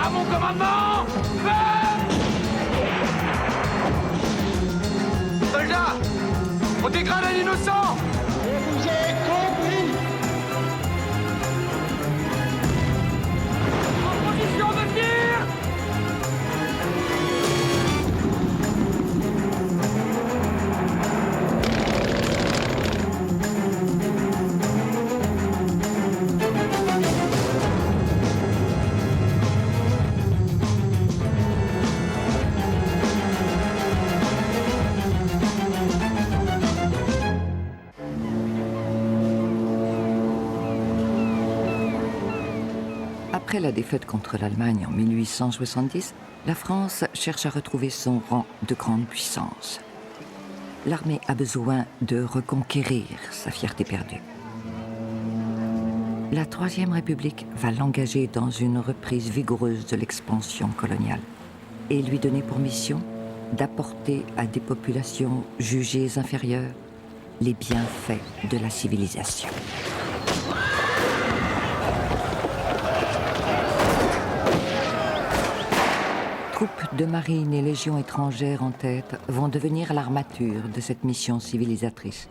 À mon commandement, feu! Soldats, on dégrade un innocent! Je vous ai compris. En position de tir! Après la défaite contre l'Allemagne en 1870, la France cherche à retrouver son rang de grande puissance. L'armée a besoin de reconquérir sa fierté perdue. La Troisième République va l'engager dans une reprise vigoureuse de l'expansion coloniale et lui donner pour mission d'apporter à des populations jugées inférieures les bienfaits de la civilisation. Troupes de marine et légions étrangères en tête vont devenir l'armature de cette mission civilisatrice.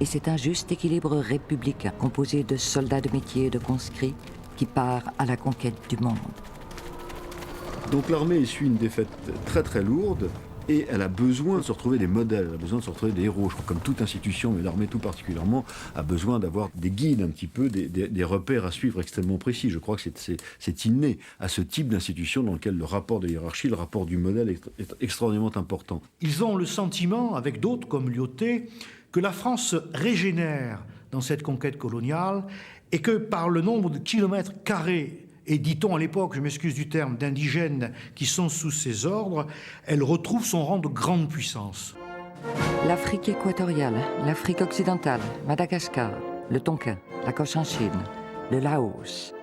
Et c'est un juste équilibre républicain composé de soldats de métier et de conscrits qui part à la conquête du monde. Donc l'armée essuie une défaite très très lourde et elle a besoin de se retrouver des modèles, elle a besoin de se retrouver des héros. Je crois que comme toute institution, mais l'armée tout particulièrement, a besoin d'avoir des guides un petit peu, des repères à suivre extrêmement précis. Je crois que c'est inné à ce type d'institution dans lequel le rapport de hiérarchie, le rapport du modèle est extraordinairement important. Ils ont le sentiment, avec d'autres comme Lyautey, que la France régénère dans cette conquête coloniale et que par le nombre de kilomètres carrés et dit-on à l'époque, je m'excuse du terme, d'indigènes qui sont sous ses ordres, elle retrouve son rang de grande puissance. L'Afrique équatoriale, l'Afrique occidentale, Madagascar, le Tonkin, la Cochinchine, le Laos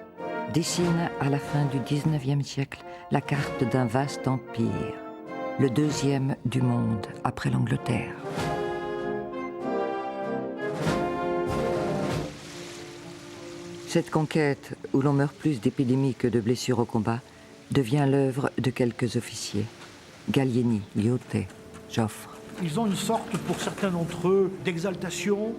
dessinent à la fin du XIXe siècle la carte d'un vaste empire, le deuxième du monde après l'Angleterre. Cette conquête, où l'on meurt plus d'épidémies que de blessures au combat, devient l'œuvre de quelques officiers. Gallieni, Lyautey, Joffre. Ils ont une sorte, pour certains d'entre eux, d'exaltation,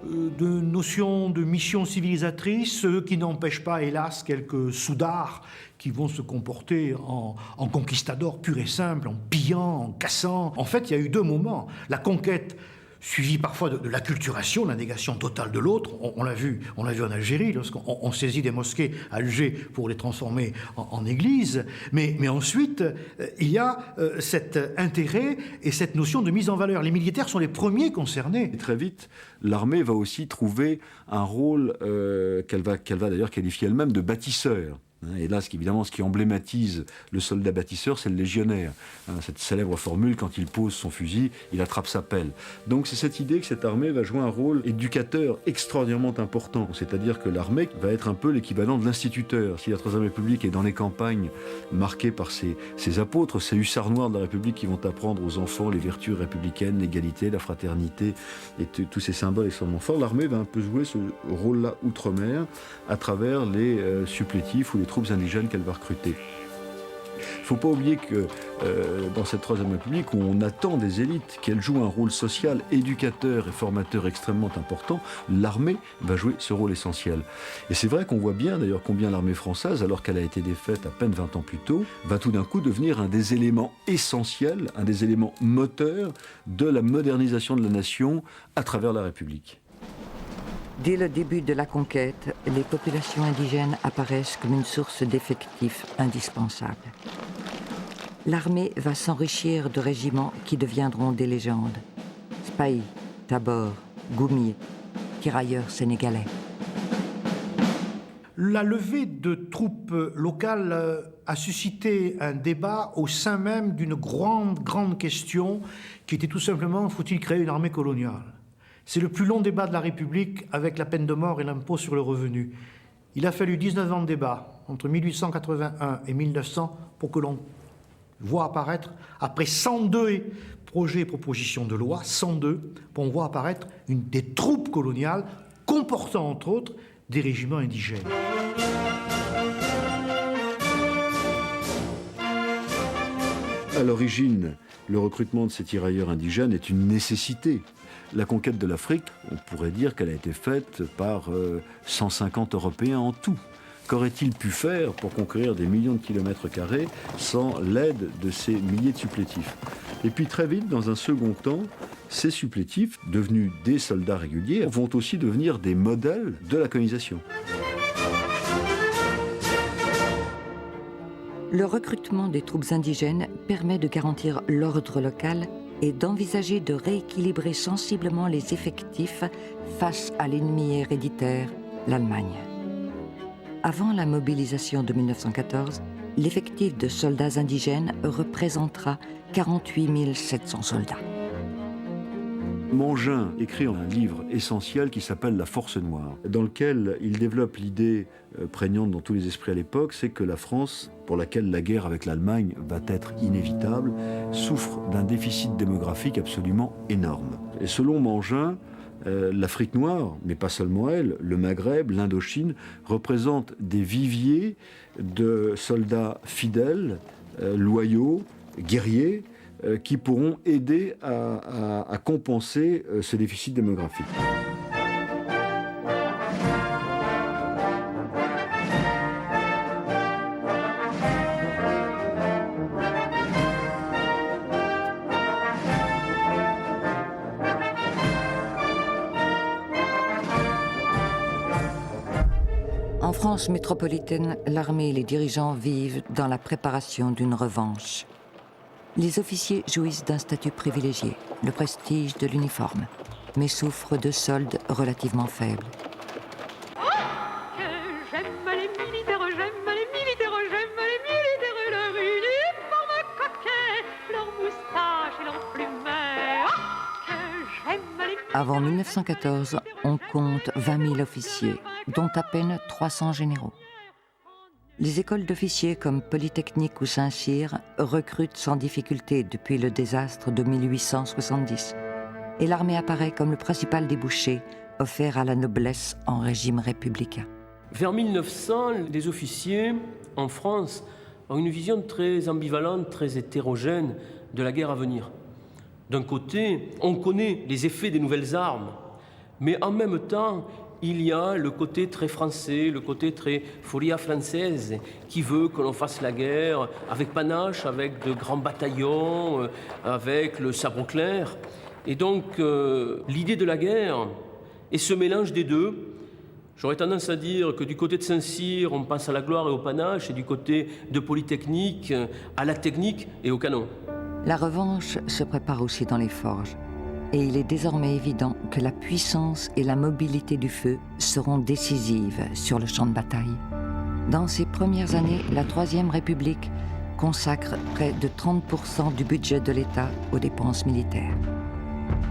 de notion de mission civilisatrice, ce qui n'empêche pas, hélas, quelques soudards qui vont se comporter en conquistadors purs et simples, en pillant, en cassant. En fait, il y a eu deux moments. La conquête suivi parfois de l'acculturation, la négation totale de l'autre. On l'a vu en Algérie, lorsqu'on saisit des mosquées à Alger pour les transformer en églises. Mais ensuite, il y a cet intérêt et cette notion de mise en valeur. Les militaires sont les premiers concernés. Et très vite, l'armée va aussi trouver un rôle qu'elle va d'ailleurs qualifier elle-même de bâtisseur. Et là, évidemment, ce qui emblématise le soldat bâtisseur, c'est le légionnaire. Cette célèbre formule, quand il pose son fusil, il attrape sa pelle. Donc c'est cette idée que cette armée va jouer un rôle éducateur extraordinairement important. C'est-à-dire que l'armée va être un peu l'équivalent de l'instituteur. Si la Troisième République est dans les campagnes marquée par ses apôtres, ces hussards noirs de la République qui vont apprendre aux enfants les vertus républicaines, l'égalité, la fraternité et tous ces symboles extrêmement forts, l'armée va un peu jouer ce rôle-là outre-mer à travers les supplétifs ou les troupes indigènes qu'elle va recruter. Il ne faut pas oublier que dans cette Troisième République, où on attend des élites qu'elles jouent un rôle social, éducateur et formateur extrêmement important, l'armée va jouer ce rôle essentiel. Et c'est vrai qu'on voit bien d'ailleurs combien l'armée française, alors qu'elle a été défaite à peine 20 ans plus tôt, va tout d'un coup devenir un des éléments essentiels, un des éléments moteurs de la modernisation de la nation à travers la République. Dès le début de la conquête, les populations indigènes apparaissent comme une source d'effectifs indispensable. L'armée va s'enrichir de régiments qui deviendront des légendes. Spahi, Tabor, Goumier, tirailleurs sénégalais. La levée de troupes locales a suscité un débat au sein même d'une grande question qui était tout simplement, faut-il créer une armée coloniale ? C'est le plus long débat de la République avec la peine de mort et l'impôt sur le revenu. Il a fallu 19 ans de débat, entre 1881 et 1900, pour que l'on voit apparaître, après 102 projets et propositions de loi, 102, on voit apparaître des troupes coloniales comportant entre autres des régiments indigènes. À l'origine, le recrutement de ces tirailleurs indigènes est une nécessité. La conquête de l'Afrique, on pourrait dire qu'elle a été faite par 150 Européens en tout. Qu'aurait-il pu faire pour conquérir des millions de kilomètres carrés sans l'aide de ces milliers de supplétifs? Et puis très vite, dans un second temps, ces supplétifs, devenus des soldats réguliers, vont aussi devenir des modèles de la colonisation. Le recrutement des troupes indigènes permet de garantir l'ordre local et d'envisager de rééquilibrer sensiblement les effectifs face à l'ennemi héréditaire, l'Allemagne. Avant la mobilisation de 1914, l'effectif de soldats indigènes représentera 48 700 soldats. Mangin écrit un livre essentiel qui s'appelle « La force noire », dans lequel il développe l'idée prégnante dans tous les esprits à l'époque, c'est que la France, pour laquelle la guerre avec l'Allemagne va être inévitable, souffre d'un déficit démographique absolument énorme. Et selon Mangin, l'Afrique noire, mais pas seulement elle, le Maghreb, l'Indochine, représentent des viviers de soldats fidèles, loyaux, guerriers, qui pourront aider à compenser ce déficit démographique. En France métropolitaine, l'armée et les dirigeants vivent dans la préparation d'une revanche. Les officiers jouissent d'un statut privilégié, le prestige de l'uniforme, mais souffrent de soldes relativement faibles. J'aime les militaires, leur uniforme coquet, leur moustache et leur plumet. Avant 1914, on compte 20 000 officiers, dont à peine 300 généraux. Les écoles d'officiers comme Polytechnique ou Saint-Cyr recrutent sans difficulté depuis le désastre de 1870. Et l'armée apparaît comme le principal débouché offert à la noblesse en régime républicain. Vers 1900, les officiers en France ont une vision très ambivalente, très hétérogène de la guerre à venir. D'un côté, on connaît les effets des nouvelles armes, mais en même temps, il y a le côté très français, le côté très folia française, qui veut que l'on fasse la guerre avec panache, avec de grands bataillons, avec le sabre clair. Et donc, l'idée de la guerre et ce mélange des deux, j'aurais tendance à dire que du côté de Saint-Cyr, on pense à la gloire et au panache, et du côté de Polytechnique, à la technique et au canon. La revanche se prépare aussi dans les forges. Et il est désormais évident que la puissance et la mobilité du feu seront décisives sur le champ de bataille. Dans ces premières années, la Troisième République consacre près de 30% du budget de l'État aux dépenses militaires.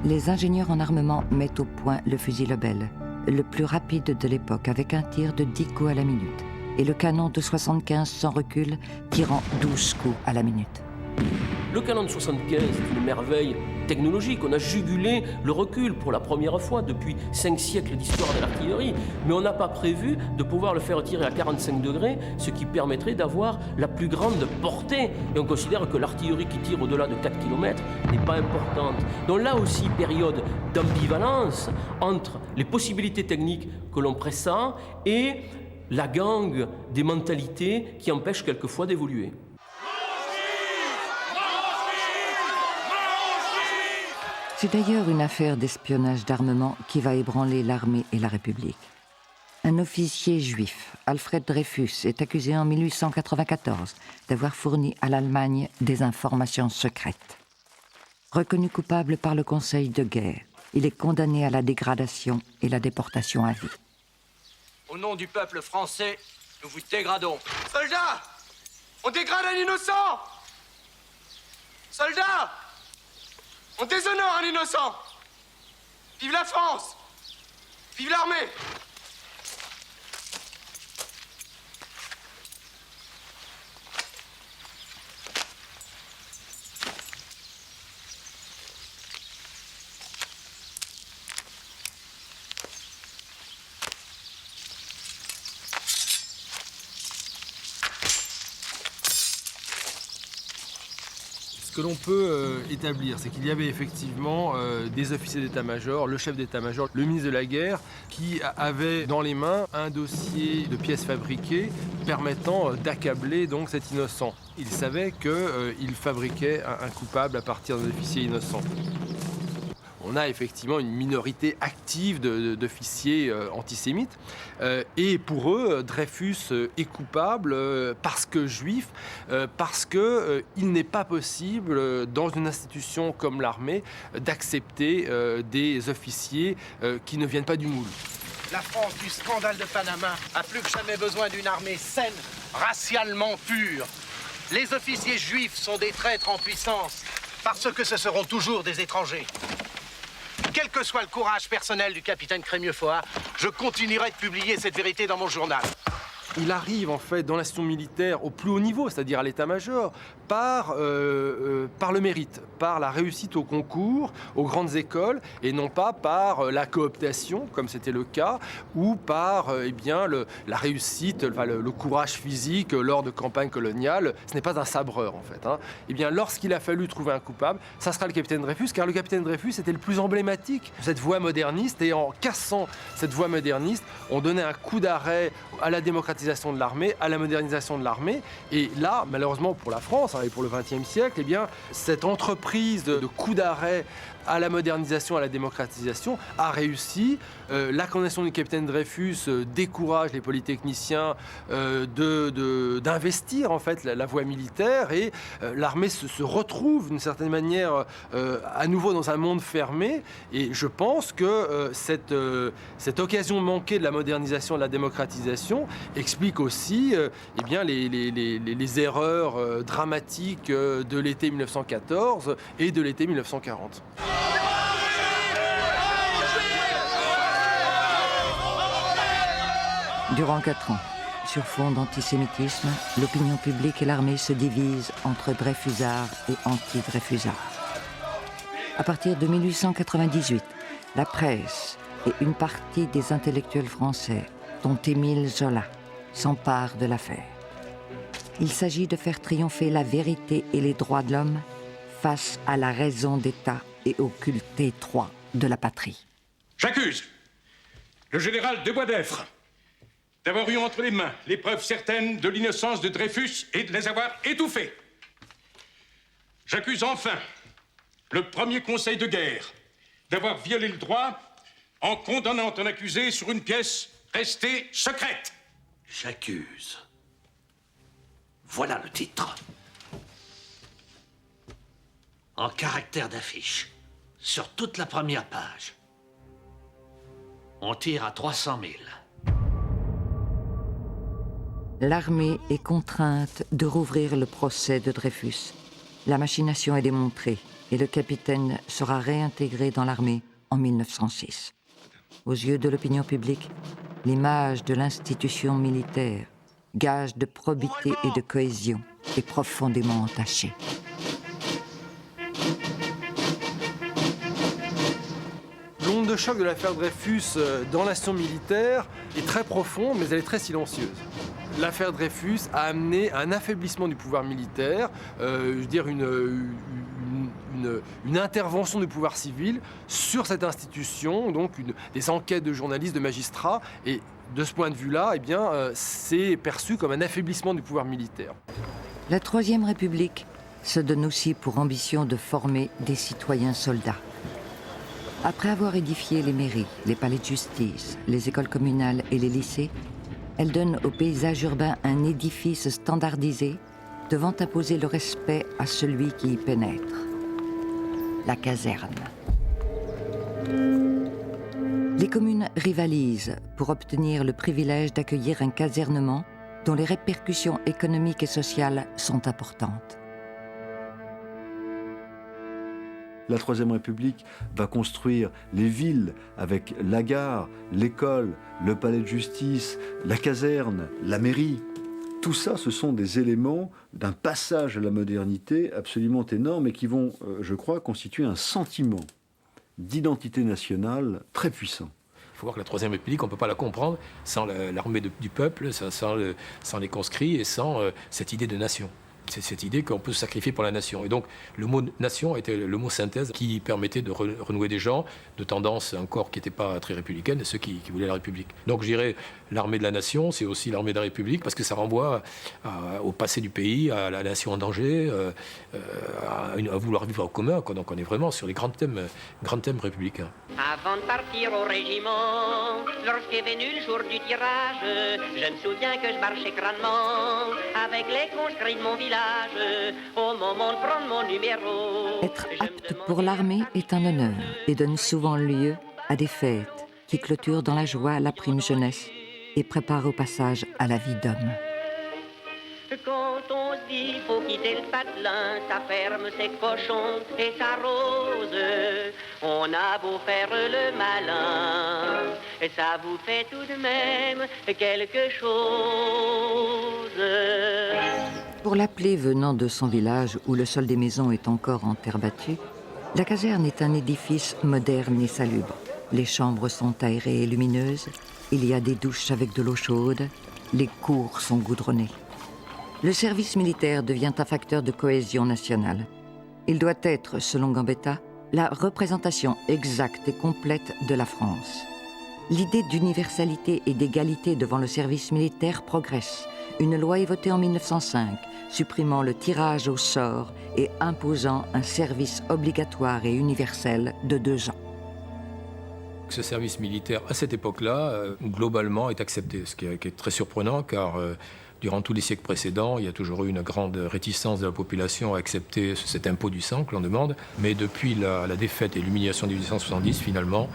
Les ingénieurs en armement mettent au point le fusil Lebel, le plus rapide de l'époque, avec un tir de 10 coups à la minute, et le canon de 75 sans recul, tirant 12 coups à la minute. Le canon de 75 est une merveille technologique. On a jugulé le recul pour la première fois depuis 5 siècles d'histoire de l'artillerie, mais on n'a pas prévu de pouvoir le faire tirer à 45 degrés, ce qui permettrait d'avoir la plus grande portée. Et on considère que l'artillerie qui tire au-delà de 4 km n'est pas importante. Donc là aussi, période d'ambivalence entre les possibilités techniques que l'on pressent et la gangue des mentalités qui empêchent quelquefois d'évoluer. C'est d'ailleurs une affaire d'espionnage d'armement qui va ébranler l'armée et la République. Un officier juif, Alfred Dreyfus, est accusé en 1894 d'avoir fourni à l'Allemagne des informations secrètes. Reconnu coupable par le Conseil de guerre, il est condamné à la dégradation et la déportation à vie. Au nom du peuple français, nous vous dégradons. Soldats, on dégrade un innocent. Soldats, on déshonore un innocent. Vive la France. Vive l'armée. Ce que l'on peut établir, c'est qu'il y avait effectivement des officiers d'état-major, le chef d'état-major, le ministre de la Guerre, qui avait dans les mains un dossier de pièces fabriquées permettant d'accabler donc cet innocent. Il savait qu'il fabriquait un coupable à partir d'un officier innocent. On a effectivement une minorité active d'officiers antisémites. Et pour eux, Dreyfus est coupable parce que juif, parce qu'il n'est pas possible, dans une institution comme l'armée, d'accepter des officiers qui ne viennent pas du moule. La France du scandale de Panama a plus que jamais besoin d'une armée saine, racialement pure. Les officiers juifs sont des traîtres en puissance, parce que ce seront toujours des étrangers. Quel que soit le courage personnel du capitaine Crémieux-Foat, je continuerai de publier cette vérité dans mon journal. Il arrive en fait dans l'institution militaire au plus haut niveau, c'est-à-dire à l'état-major, par le mérite, par la réussite au concours, aux grandes écoles, et non pas par la cooptation, comme c'était le cas, ou par la réussite, le courage physique lors de campagnes coloniales. Ce n'est pas un sabreur en fait. Eh bien, lorsqu'il a fallu trouver un coupable, ça sera le capitaine Dreyfus, car le capitaine Dreyfus était le plus emblématique de cette voie moderniste, et en cassant cette voie moderniste, on donnait un coup d'arrêt à la démocratisation de l'armée, à la modernisation de l'armée. Et là, malheureusement pour la France et pour le XXe siècle, eh bien, cette entreprise de coup d'arrêt à la modernisation, à la démocratisation, a réussi. La condamnation du capitaine Dreyfus décourage les polytechniciens d'investir en fait la voie militaire, et l'armée se retrouve d'une certaine manière à nouveau dans un monde fermé. Et je pense que cette occasion manquée de la modernisation et de la démocratisation explique aussi les erreurs dramatiques de l'été 1914 et de l'été 1940. Durant 4 ans, sur fond d'antisémitisme, l'opinion publique et l'armée se divisent entre Dreyfusards et anti-Dreyfusards. À partir de 1898, la presse et une partie des intellectuels français, dont Émile Zola, s'emparent de l'affaire. Il s'agit de faire triompher la vérité et les droits de l'homme face à la raison d'État et au culte étroit de la patrie. J'accuse le général de Boisdeffre d'avoir eu entre les mains les preuves certaines de l'innocence de Dreyfus et de les avoir étouffées. J'accuse enfin le premier conseil de guerre d'avoir violé le droit en condamnant un accusé sur une pièce restée secrète. J'accuse. Voilà le titre. En caractère d'affiche, sur toute la première page. On tire à 300 000. L'armée est contrainte de rouvrir le procès de Dreyfus. La machination est démontrée et le capitaine sera réintégré dans l'armée en 1906. Aux yeux de l'opinion publique, l'image de l'institution militaire, gage de probité et de cohésion, est profondément entachée. L'onde de choc de l'affaire Dreyfus dans l'institution militaire est très profonde, mais elle est très silencieuse. L'affaire Dreyfus a amené un affaiblissement du pouvoir militaire, une intervention du pouvoir civil sur cette institution, donc des enquêtes de journalistes, de magistrats, et de ce point de vue-là, c'est perçu comme un affaiblissement du pouvoir militaire. La Troisième République se donne aussi pour ambition de former des citoyens soldats. Après avoir édifié les mairies, les palais de justice, les écoles communales et les lycées, elle donne au paysage urbain un édifice standardisé devant imposer le respect à celui qui y pénètre. La caserne. Les communes rivalisent pour obtenir le privilège d'accueillir un casernement dont les répercussions économiques et sociales sont importantes. La Troisième République va construire les villes avec la gare, l'école, le palais de justice, la caserne, la mairie. Tout ça, ce sont des éléments d'un passage à la modernité absolument énorme et qui vont, je crois, constituer un sentiment d'identité nationale très puissant. Il faut voir que la Troisième République, on ne peut pas la comprendre sans l'armée du peuple, sans les conscrits et sans cette idée de nation. C'est cette idée qu'on peut se sacrifier pour la nation. Et donc, le mot nation était le mot synthèse qui permettait de renouer des gens de tendance encore qui n'étaient pas très républicaines, ceux qui voulaient la République. Donc, je dirais, l'armée de la nation, c'est aussi l'armée de la République, parce que ça renvoie au passé du pays, à la nation en danger, à vouloir vivre en commun. Quoi. Donc, on est vraiment sur les grands thèmes républicains. Avant de partir au régiment, lorsqu'est venu le jour du tirage, je me souviens que je marchais crânement avec les conscrits de mon village. Au moment de prendre mon numéro, Être apte pour l'armée est un honneur et donne souvent lieu à des fêtes qui clôturent dans la joie la prime jeunesse et préparent au passage à la vie d'homme. quand on se dit faut quitter le patelin, ça ferme ses cochons et ça rose. On a beau faire le malin, et ça vous fait tout de même quelque chose. Pour l'appeler venant de son village où le sol des maisons est encore en terre battue, la caserne est un édifice moderne et salubre. Les chambres sont aérées et lumineuses, il y a des douches avec de l'eau chaude, les cours sont goudronnés. Le service militaire devient un facteur de cohésion nationale. Il doit être, selon Gambetta, la représentation exacte et complète de la France. L'idée d'universalité et d'égalité devant le service militaire progresse. Une loi est votée en 1905, supprimant le tirage au sort et imposant un service obligatoire et universel de 2 ans. Ce service militaire, à cette époque-là, globalement, est accepté, ce qui est très surprenant, car durant tous les siècles précédents, il y a toujours eu une grande réticence de la population à accepter cet impôt du sang que l'on demande. Mais depuis la défaite et l'humiliation de 1870, finalement,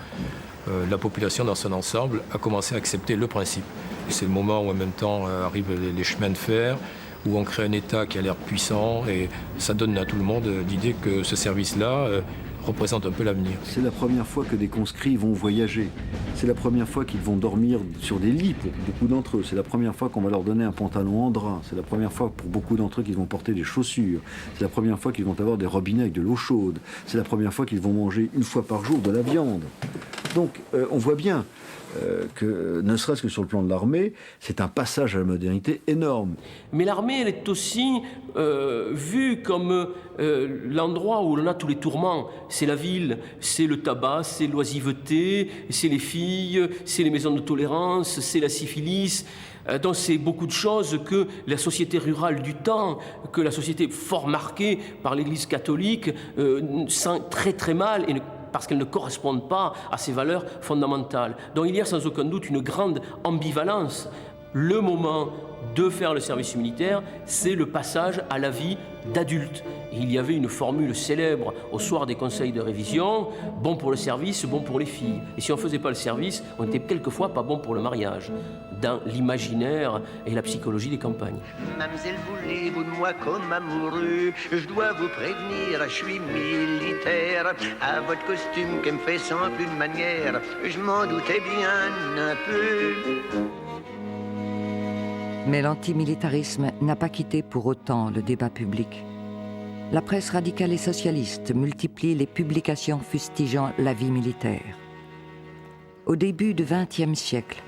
la population dans son ensemble a commencé à accepter le principe. Et c'est le moment où en même temps arrivent les chemins de fer, où on crée un État qui a l'air puissant, et ça donne à tout le monde l'idée que ce service-là représente un peu l'avenir. C'est la première fois que des conscrits vont voyager. C'est la première fois qu'ils vont dormir sur des lits pour beaucoup d'entre eux. C'est la première fois qu'on va leur donner un pantalon en drap. C'est la première fois pour beaucoup d'entre eux qu'ils vont porter des chaussures. C'est la première fois qu'ils vont avoir des robinets avec de l'eau chaude. C'est la première fois qu'ils vont manger 1 fois par jour de la viande. Donc on voit bien que, ne serait-ce que sur le plan de l'armée, c'est un passage à la modernité énorme. Mais l'armée, elle est aussi vue comme l'endroit où l'on a tous les tourments. C'est la ville, c'est le tabac, c'est l'oisiveté, c'est les filles, c'est les maisons de tolérance, c'est la syphilis. Donc c'est beaucoup de choses que la société rurale du temps, que la société fort marquée par l'Église catholique, sent très très mal et parce qu'elles ne correspondent pas à ces valeurs fondamentales. Donc il y a sans aucun doute une grande ambivalence. Le moment de faire le service militaire, c'est le passage à la vie d'adulte. Il y avait une formule célèbre au soir des conseils de révision, bon pour le service, bon pour les filles. Et si on ne faisait pas le service, on était quelquefois pas bon pour le mariage, dans l'imaginaire et la psychologie des campagnes. Mademoiselle, voulez-vous de moi comme amoureux? Je dois vous prévenir, je suis militaire. À votre costume qui me fait sans plus de manière, je m'en doutais bien un peu. Mais l'antimilitarisme n'a pas quitté pour autant le débat public. La presse radicale et socialiste multiplie les publications fustigeant la vie militaire. Au début du XXe siècle,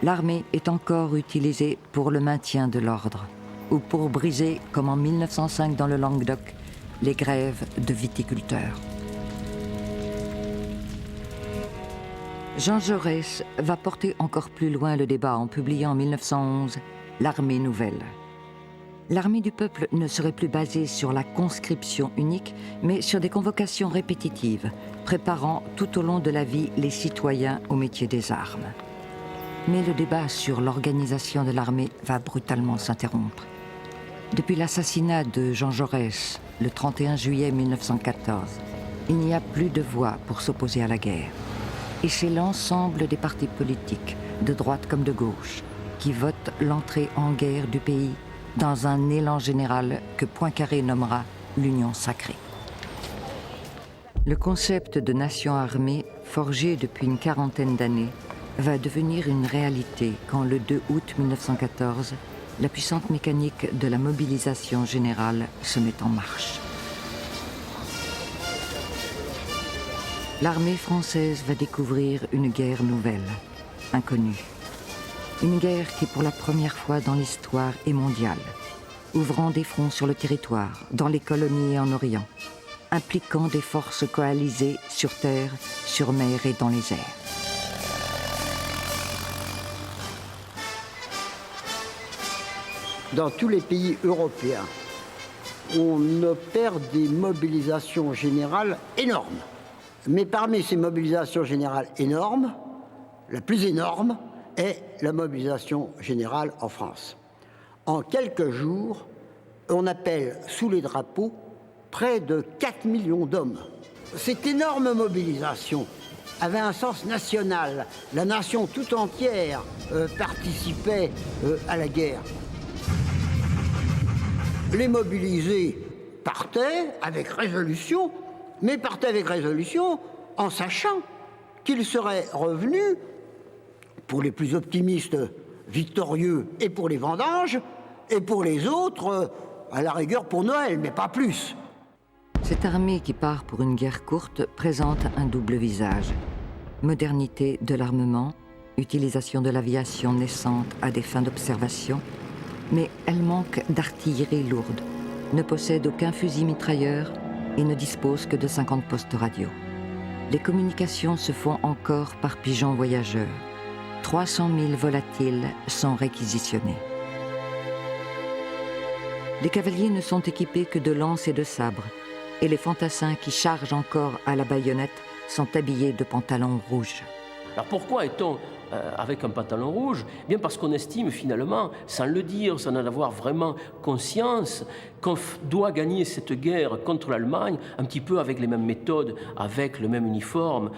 l'armée est encore utilisée pour le maintien de l'ordre ou pour briser, comme en 1905 dans le Languedoc, les grèves de viticulteurs. Jean Jaurès va porter encore plus loin le débat en publiant en 1911 l'Armée nouvelle. L'armée du peuple ne serait plus basée sur la conscription unique, mais sur des convocations répétitives, préparant tout au long de la vie les citoyens au métier des armes. Mais le débat sur l'organisation de l'armée va brutalement s'interrompre. Depuis l'assassinat de Jean Jaurès, le 31 juillet 1914, il n'y a plus de voix pour s'opposer à la guerre. Et c'est l'ensemble des partis politiques, de droite comme de gauche, qui votent l'entrée en guerre du pays dans un élan général que Poincaré nommera l'Union sacrée. Le concept de nation armée, forgé depuis une quarantaine d'années, va devenir une réalité quand le 2 août 1914, la puissante mécanique de la mobilisation générale se met en marche. L'armée française va découvrir une guerre nouvelle, inconnue. Une guerre qui, pour la première fois dans l'histoire, est mondiale. ouvrant des fronts sur le territoire, dans les colonies et en Orient, impliquant des forces coalisées sur terre, sur mer et dans les airs. Dans tous les pays européens, on opère des mobilisations générales énormes. Mais parmi ces mobilisations générales énormes, la plus énorme est la mobilisation générale en France. En quelques jours, on appelle sous les drapeaux près de 4 millions d'hommes. Cette énorme mobilisation avait un sens national. La nation tout entière participait à la guerre. Les mobilisés partaient avec résolution, mais partaient avec résolution en sachant qu'ils seraient revenus, pour les plus optimistes, victorieux, et pour les vendanges, et pour les autres, à la rigueur pour Noël, mais pas plus. Cette armée qui part pour une guerre courte présente un double visage. Modernité de l'armement, utilisation de l'aviation naissante à des fins d'observation, mais elle manque d'artillerie lourde, ne possède aucun fusil mitrailleur et ne dispose que de 50 postes radio. Les communications se font encore par pigeons voyageurs. 300 000 volatiles sont réquisitionnés. Les cavaliers ne sont équipés que de lances et de sabres, et les fantassins qui chargent encore à la baïonnette sont habillés de pantalons rouges. Alors pourquoi est-on avec un pantalon rouge? Bien parce qu'on estime finalement, sans le dire, sans en avoir vraiment conscience, qu'on doit gagner cette guerre contre l'Allemagne un petit peu avec les mêmes méthodes, avec le même uniforme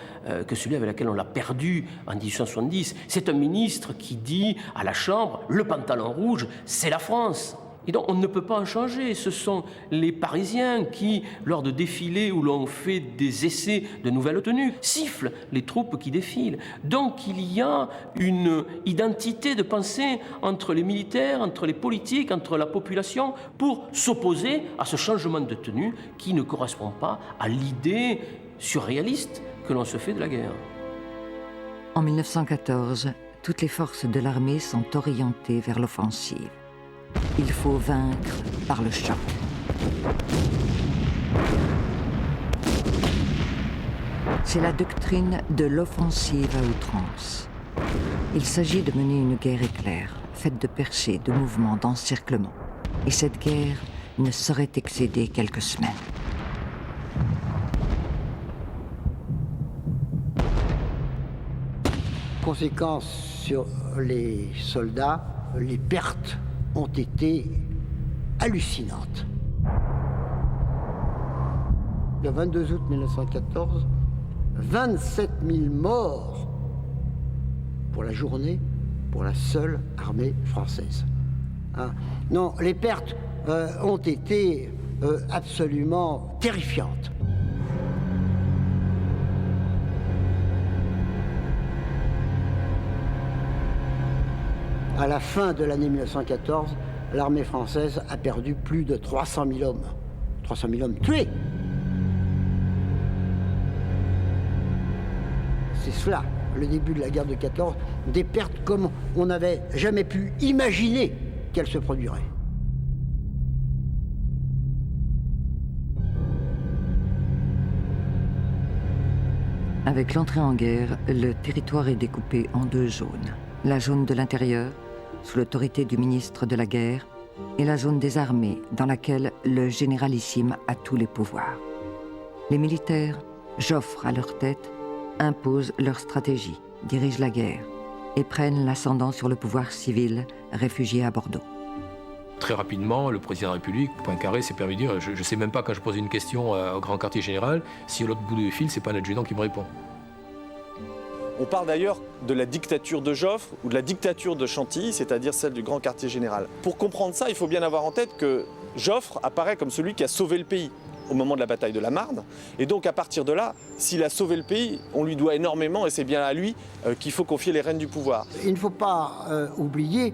que celui avec lequel on l'a perdu en 1870. C'est un ministre qui dit à la Chambre, le pantalon rouge, c'est la France. Et donc on ne peut pas en changer. Ce sont les Parisiens qui, lors de défilés où l'on fait des essais de nouvelles tenues, sifflent les troupes qui défilent. Donc il y a une identité de pensée entre les militaires, entre les politiques, entre la population, pour s'opposer à ce changement de tenue qui ne correspond pas à l'idée surréaliste que l'on se fait de la guerre. En 1914, toutes les forces de l'armée sont orientées vers l'offensive. Il faut vaincre par le choc. C'est la doctrine de l'offensive à outrance. Il s'agit de mener une guerre éclair, faite de perchés, de mouvements, d'encerclements. Et cette guerre ne saurait excéder quelques semaines. Conséquence sur les soldats, les pertes ont été hallucinantes. Le 22 août 1914, 27 000 morts pour la journée, pour la seule armée française. Hein? Non, les pertes ont été absolument terrifiantes. À la fin de l'année 1914, l'armée française a perdu plus de 300 000 hommes. 300 000 hommes tués. C'est cela, le début de la guerre de 14, des pertes comme on n'avait jamais pu imaginer qu'elles se produiraient. Avec l'entrée en guerre, le territoire est découpé en deux zones. La zone de l'intérieur, sous l'autorité du ministre de la Guerre, et la zone des armées, dans laquelle le généralissime a tous les pouvoirs. Les militaires, Joffre à leur tête, imposent leur stratégie, dirigent la guerre et prennent l'ascendant sur le pouvoir civil, réfugié à Bordeaux. Très rapidement, le président de la République, Poincaré, s'est permis de dire « Je ne sais même pas quand je pose une question au grand quartier général, si à l'autre bout du fil, ce n'est pas un adjudant qui me répond ». On parle d'ailleurs de la dictature de Joffre ou de la dictature de Chantilly, c'est-à-dire celle du grand quartier général. Pour comprendre ça, il faut bien avoir en tête que Joffre apparaît comme celui qui a sauvé le pays au moment de la bataille de la Marne. Et donc à partir de là, s'il a sauvé le pays, on lui doit énormément et c'est bien à lui qu'il faut confier les rênes du pouvoir. Il ne faut pas oublier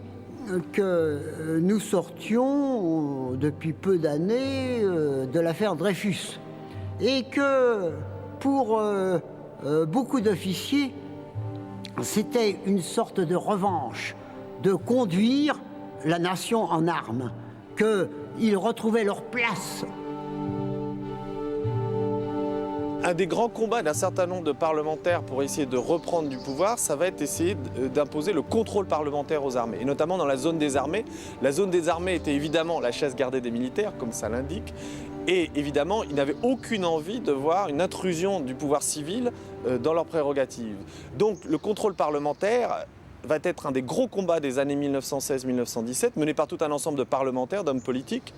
que nous sortions depuis peu d'années de l'affaire Dreyfus. Et que pour beaucoup d'officiers, c'était une sorte de revanche de conduire la nation en armes qu'ils retrouvaient leur place. Un des grands combats d'un certain nombre de parlementaires pour essayer de reprendre du pouvoir, ça va être essayer d'imposer le contrôle parlementaire aux armées, et notamment dans la zone des armées. La zone des armées était évidemment la chasse gardée des militaires, comme ça l'indique, et évidemment, ils n'avaient aucune envie de voir une intrusion du pouvoir civil dans leurs prérogatives. Donc le contrôle parlementaire va être un des gros combats des années 1916-1917, mené par tout un ensemble de parlementaires, d'hommes politiques,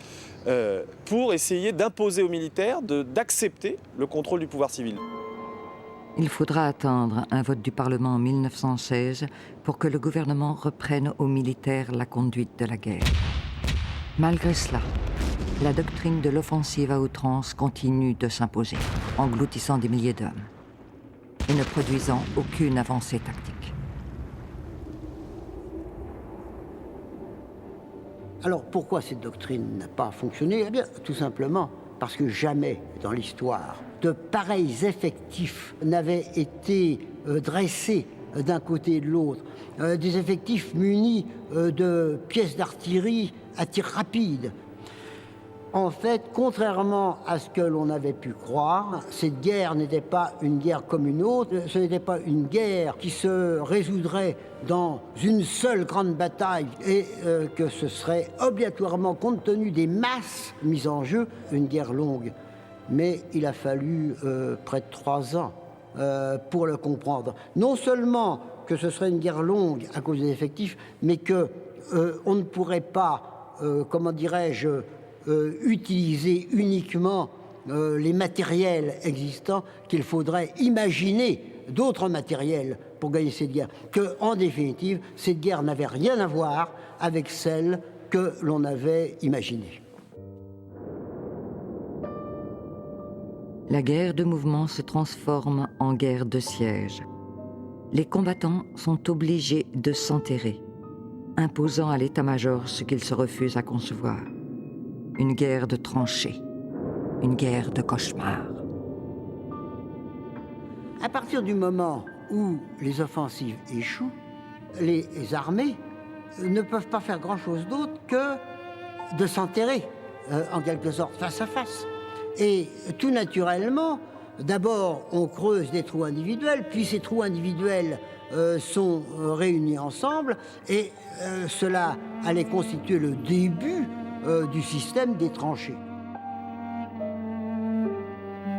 pour essayer d'imposer aux militaires d'accepter le contrôle du pouvoir civil. Il faudra attendre un vote du Parlement en 1916 pour que le gouvernement reprenne aux militaires la conduite de la guerre. Malgré cela, la doctrine de l'offensive à outrance continue de s'imposer, engloutissant des milliers d'hommes et ne produisant aucune avancée tactique. Alors pourquoi cette doctrine n'a pas fonctionné? Eh bien, tout simplement parce que jamais dans l'histoire de pareils effectifs n'avaient été dressés d'un côté et de l'autre. Des effectifs munis de pièces d'artillerie à tir rapide. En fait, contrairement à ce que l'on avait pu croire, cette guerre n'était pas une guerre comme une autre. Ce n'était pas une guerre qui se résoudrait dans une seule grande bataille et que ce serait obligatoirement, compte tenu des masses mises en jeu, une guerre longue. Mais il a fallu près de 3 ans pour le comprendre. Non seulement que ce serait une guerre longue à cause des effectifs, mais que on ne pourrait pas, comment dirais-je, utiliser uniquement les matériels existants, qu'il faudrait imaginer d'autres matériels pour gagner cette guerre. Que, en définitive, cette guerre n'avait rien à voir avec celle que l'on avait imaginée. La guerre de mouvement se transforme en guerre de siège. Les combattants sont obligés de s'enterrer, imposant à l'état-major ce qu'ils se refusent à concevoir. Une guerre de tranchées, une guerre de cauchemar. À partir du moment où les offensives échouent, les armées ne peuvent pas faire grand-chose d'autre que de s'enterrer, en quelque sorte, face à face. Et tout naturellement, d'abord, on creuse des trous individuels, puis ces trous individuels sont réunis ensemble, et cela allait constituer le début du système des tranchées.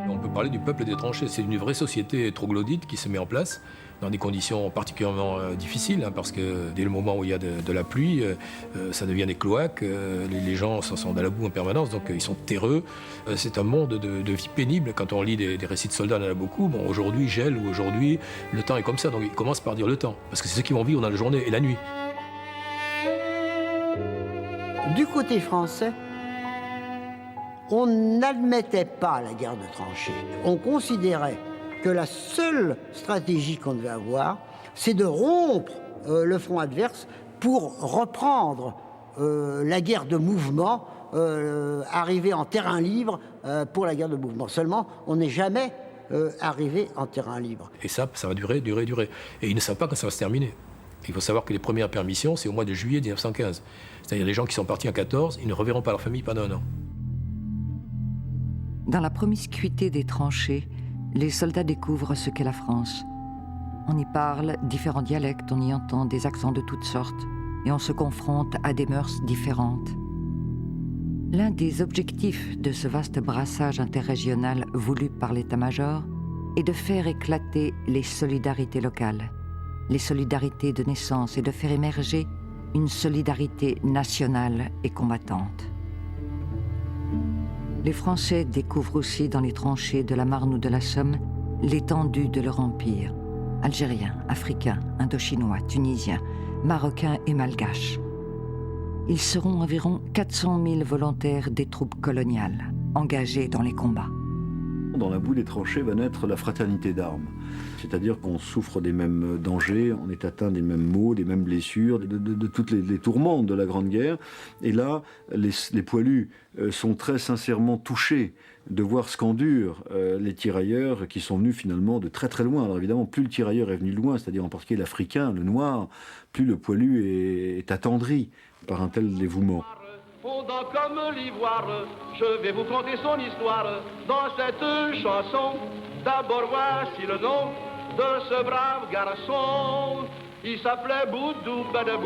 On peut parler du peuple des tranchées. C'est une vraie société troglodyte qui se met en place dans des conditions particulièrement difficiles, hein, parce que dès le moment où il y a de la pluie, ça devient des cloaques, les gens sont dans la boue en permanence, donc ils sont terreux. C'est un monde de vie pénible. Quand on lit des récits de soldats, on en a beaucoup. Bon, aujourd'hui gèle, ou aujourd'hui le temps est comme ça, donc ils commencent par dire le temps, parce que c'est ceux qui vont vivre dans la journée et la nuit. Du côté français, on n'admettait pas la guerre de tranchées. On considérait que la seule stratégie qu'on devait avoir, c'est de rompre le front adverse pour reprendre la guerre de mouvement, arriver en terrain libre pour la guerre de mouvement. Seulement, on n'est jamais arrivé en terrain libre. Et ça va durer. Et ils ne savent pas quand ça va se terminer. Il faut savoir que les premières permissions, c'est au mois de juillet 1915. C'est-à-dire les gens qui sont partis en 14, ils ne reverront pas leur famille pendant 1 an. Dans la promiscuité des tranchées, les soldats découvrent ce qu'est la France. On y parle différents dialectes, on y entend des accents de toutes sortes, et on se confronte à des mœurs différentes. L'un des objectifs de ce vaste brassage interrégional voulu par l'état-major est de faire éclater les solidarités locales, les solidarités de naissance, et de faire émerger une solidarité nationale et combattante. Les Français découvrent aussi dans les tranchées de la Marne ou de la Somme l'étendue de leur empire, algériens, africains, indochinois, tunisiens, marocains et malgaches. Ils seront environ 400 000 volontaires des troupes coloniales, engagés dans les combats. Dans la boue des tranchées va naître la fraternité d'armes. C'est-à-dire qu'on souffre des mêmes dangers, on est atteint des mêmes maux, des mêmes blessures, de toutes les tourments de la Grande Guerre. Et là, les poilus sont très sincèrement touchés de voir ce qu'endurent les tirailleurs qui sont venus finalement de très très loin. Alors évidemment, plus le tirailleur est venu de loin, c'est-à-dire en particulier l'Africain, le Noir, plus le poilu est attendri par un tel dévouement. Fondant comme l'ivoire, je vais vous conter son histoire dans cette chanson. D'abord voici le nom de ce brave garçon. Il s'appelait Boudou Badabou,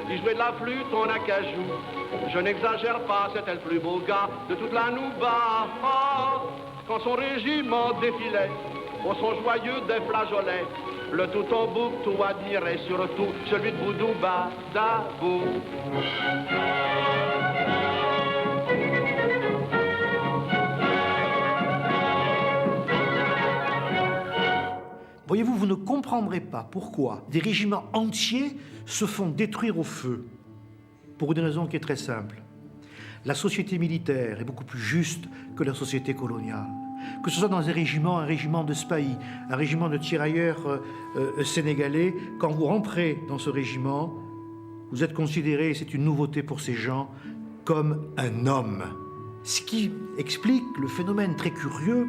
il jouait de la flûte en acajou. Je n'exagère pas, c'était le plus beau gars de toute la Nouba. Oh, quand son régiment défilait, au son joyeux des flageolets, le tout en boucle, tout admirait, surtout celui de Boudou Badabou. Voyez-vous, vous ne comprendrez pas pourquoi des régiments entiers se font détruire au feu. Pour une raison qui est très simple. La société militaire est beaucoup plus juste que la société coloniale. Que ce soit dans un régiment de Spahi, un régiment de tirailleurs sénégalais, quand vous rentrez dans ce régiment, vous êtes considéré, et c'est une nouveauté pour ces gens, comme un homme. Ce qui explique le phénomène très curieux